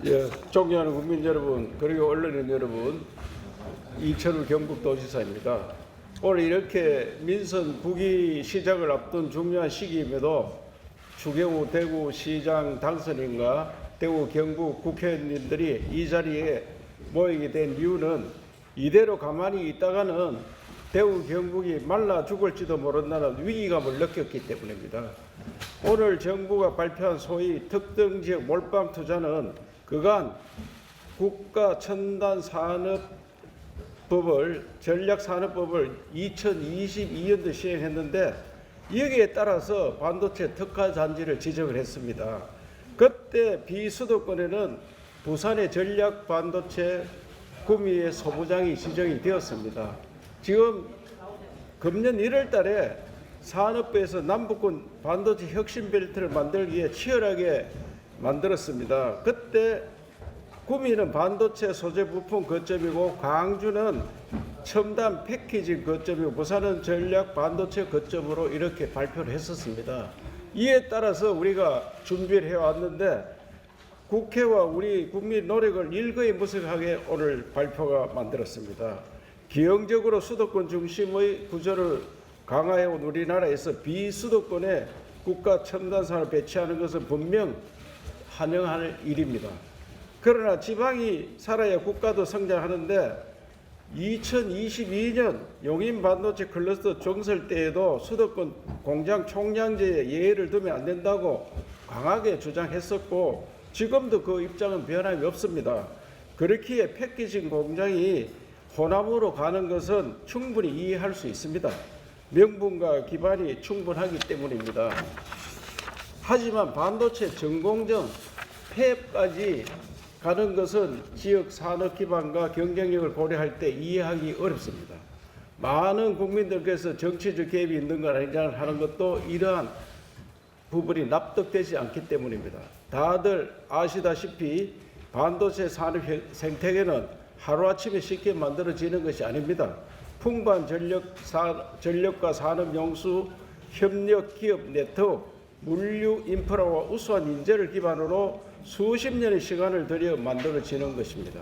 예, 존경하는 국민 여러분, 그리고 언론인 여러분, 이철우 경북도지사입니다. 오늘 이렇게 민선 9기 시작을 앞둔 중요한 시기임에도 추경호 대구시장 당선인과 대구 경북 국회의원님들이 이 자리에 모이게 된 이유는 이대로 가만히 있다가는 대구 경북이 말라 죽을지도 모른다는 위기감을 느꼈기 때문입니다. 오늘 정부가 발표한 소위 특정지역 몰빵 투자는 그간 국가첨단산업법을 전략산업법을 2022년도 시행했는데 여기에 따라서 반도체 특화단지를 지정을 했습니다. 그때 비수도권에는 부산의 전략반도체 구미의 소부장이 지정이 되었습니다. 지금 금년 1월 달에 산업부에서 남북권 반도체 혁신벨트를 만들기 위해 치열하게 만들었습니다. 그때 구미는 반도체 소재 부품 거점이고 광주는 첨단 패키징 거점이고 부산은 전략 반도체 거점으로 이렇게 발표를 했었습니다. 이에 따라서 우리가 준비를 해왔는데 국회와 우리 국민 노력을 일거이무색하게 오늘 발표가 만들었습니다. 기형적으로 수도권 중심의 구조를 강화해온 우리나라에서 비수도권에 국가 첨단산업을 배치하는 것은 분명 환영할 일입니다. 그러나 지방이 살아야 국가도 성장하는데 2022년 용인 반도체 클러스터 종설 때에도 수도권 공장 총량제에 예외를 두면 안 된다고 강하게 주장했었고 지금도 그 입장은 변함이 없습니다. 그렇기에 패키징 공장이 호남으로 가는 것은 충분히 이해할 수 있습니다. 명분과 기반이 충분하기 때문입니다. 하지만 반도체 전공정 폐업까지 가는 것은 지역 산업 기반과 경쟁력을 고려할 때 이해하기 어렵습니다. 많은 국민들께서 정치적 개입이 있는 걸 아니냐 하는 것도 이러한 부분이 납득되지 않기 때문입니다. 다들 아시다시피 반도체 산업 생태계는 하루아침에 쉽게 만들어지는 것이 아닙니다. 풍부한 전력과 산업 용수, 협력 기업 네트워크, 물류 인프라와 우수한 인재를 기반으로 수십 년의 시간을 들여 만들어지는 것입니다.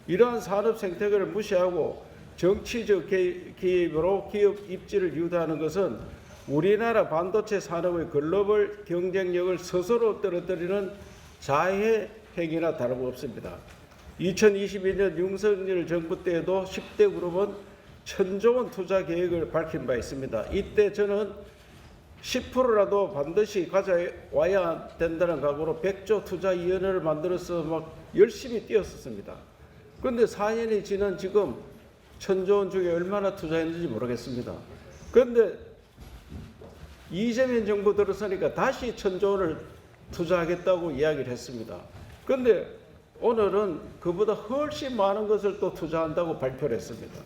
이러한 산업 생태계를 무시하고 정치적 개입으로 기업 입지를 유도하는 것은 우리나라 반도체 산업의 글로벌 경쟁력을 스스로 떨어뜨리는 자해 행위나 다름없습니다. 2022년 윤석열 정부 때에도 10대 그룹은 1,000조 원 투자 계획을 밝힌 바 있습니다. 이때 저는 10%라도 반드시 가져와야 된다는 각오로 100조 투자위원회를 만들어서 막 열심히 뛰었었습니다. 그런데 4년이 지난 지금 1,000조 원 중에 얼마나 투자했는지 모르겠습니다. 그런데 이재명 정부 들어서니까 다시 1,000조 원을 투자하겠다고 이야기를 했습니다. 그런데 오늘은 그보다 훨씬 많은 것을 또 투자한다고 발표를 했습니다.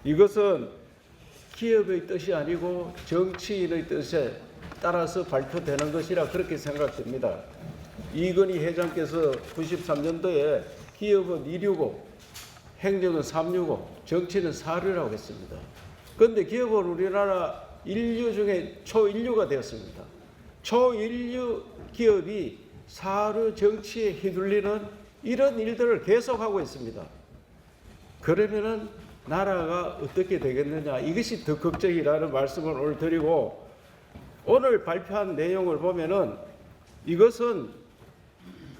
이것은 기업의 뜻이 아니고 정치인의 뜻에 따라서 발표되는 것이라 그렇게 생각됩니다. 이건희 회장께서 93년도에 기업은 265, 행정은 365, 정치는 4류라고 했습니다. 그런데 기업은 우리나라 인류 중에 초인류가 되었습니다. 초인류 기업이 4류 정치에 휘둘리는 이런 일들을 계속하고 있습니다. 그러면은 나라가 어떻게 되겠느냐, 이것이 더 걱정이라는 말씀을 오늘 드리고, 오늘 발표한 내용을 보면은 이것은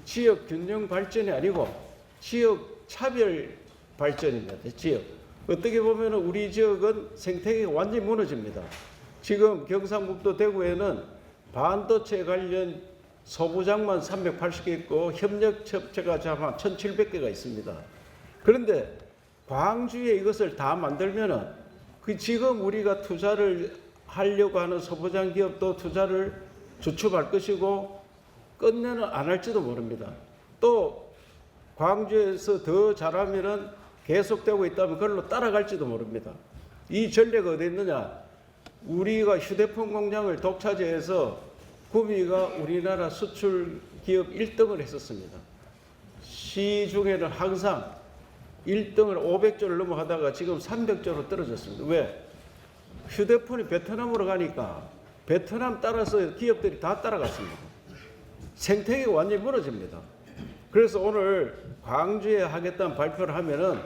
지역 균형 발전이 아니고 지역 차별 발전입니다. 지역. 어떻게 보면은 우리 지역은 생태계가 완전히 무너집니다. 지금 경상북도 대구에는 반도체 관련 소부장만 380개 있고 협력업체가 한 1,700개가 있습니다. 그런데 광주에 이것을 다 만들면은 그 지금 우리가 투자를 하려고 하는 소부장 기업도 투자를 주춤할 것이고 끝내는 안 할지도 모릅니다. 또 광주에서 더 잘하면은 계속되고 있다면 그걸로 따라갈지도 모릅니다. 이 전례가 어디 있느냐? 우리가 휴대폰 공장을 독차지해서 구미가 우리나라 수출 기업 1등을 했었습니다. 시중에는 항상 1등을 500조를 넘어가다가 지금 300조로 떨어졌습니다. 왜? 휴대폰이 베트남으로 가니까 베트남 따라서 기업들이 다 따라갔습니다. 생태계가 완전히 무너집니다. 그래서 오늘 광주에 하겠다는 발표를 하면은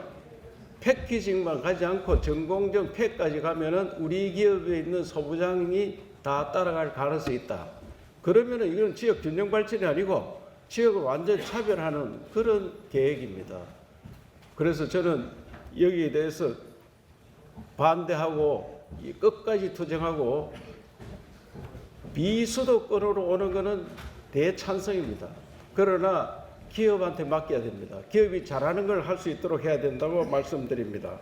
패키징만 가지 않고 전공정 팩까지 가면은 우리 기업에 있는 소부장이 다 따라갈 가능성이 있다. 그러면은 이건 지역 균형 발전이 아니고 지역을 완전히 차별하는 그런 계획입니다. 그래서 저는 여기에 대해서 반대하고 끝까지 투쟁하고 비수도권으로 오는 것은 대찬성입니다. 그러나 기업한테 맡겨야 됩니다. 기업이 잘하는 걸 할 수 있도록 해야 된다고 말씀드립니다.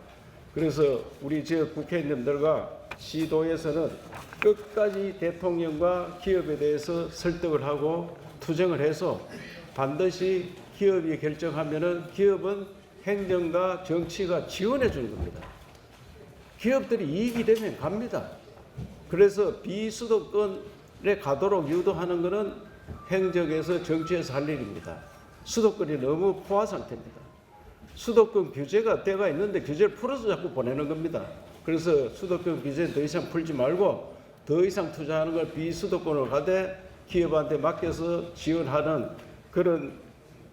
그래서 우리 지역 국회의원님들과 시도에서는 끝까지 대통령과 기업에 대해서 설득을 하고 투쟁을 해서 반드시 기업이 결정하면은 기업은 행정과 정치가 지원해 주는 겁니다. 기업들이 이익이 되면 갑니다. 그래서 비수도권에 가도록 유도하는 것은 행정에서 정치에서 할 일입니다. 수도권이 너무 포화 상태입니다. 수도권 규제가 때가 있는데 규제를 풀어서 자꾸 보내는 겁니다. 그래서 수도권 규제는 더 이상 풀지 말고 더 이상 투자하는 걸 비수도권으로 가되 기업한테 맡겨서 지원하는 그런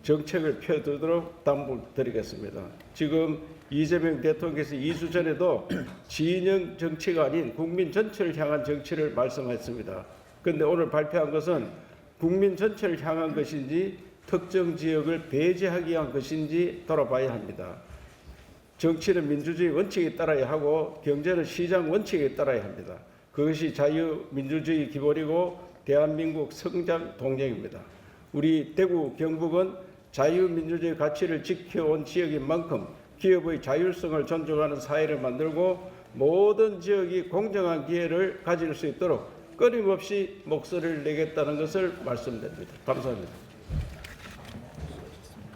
정책을 펴두도록 당부드리겠습니다. 지금 이재명 대통령께서 2주 전에도 진영 정치가 아닌 국민 전체를 향한 정치를 말씀했습니다. 그런데 오늘 발표한 것은 국민 전체를 향한 것인지 특정 지역을 배제하기 위한 것인지 돌아봐야 합니다. 정치는 민주주의 원칙에 따라야 하고 경제는 시장 원칙에 따라야 합니다. 그것이 자유민주주의 기본이고 대한민국 성장 동력입니다. 우리 대구 경북은 자유민주주의 가치를 지켜온 지역인 만큼 기업의 자율성을 존중하는 사회를 만들고 모든 지역이 공정한 기회를 가질 수 있도록 끊임없이 목소리를 내겠다는 것을 말씀드립니다. 감사합니다.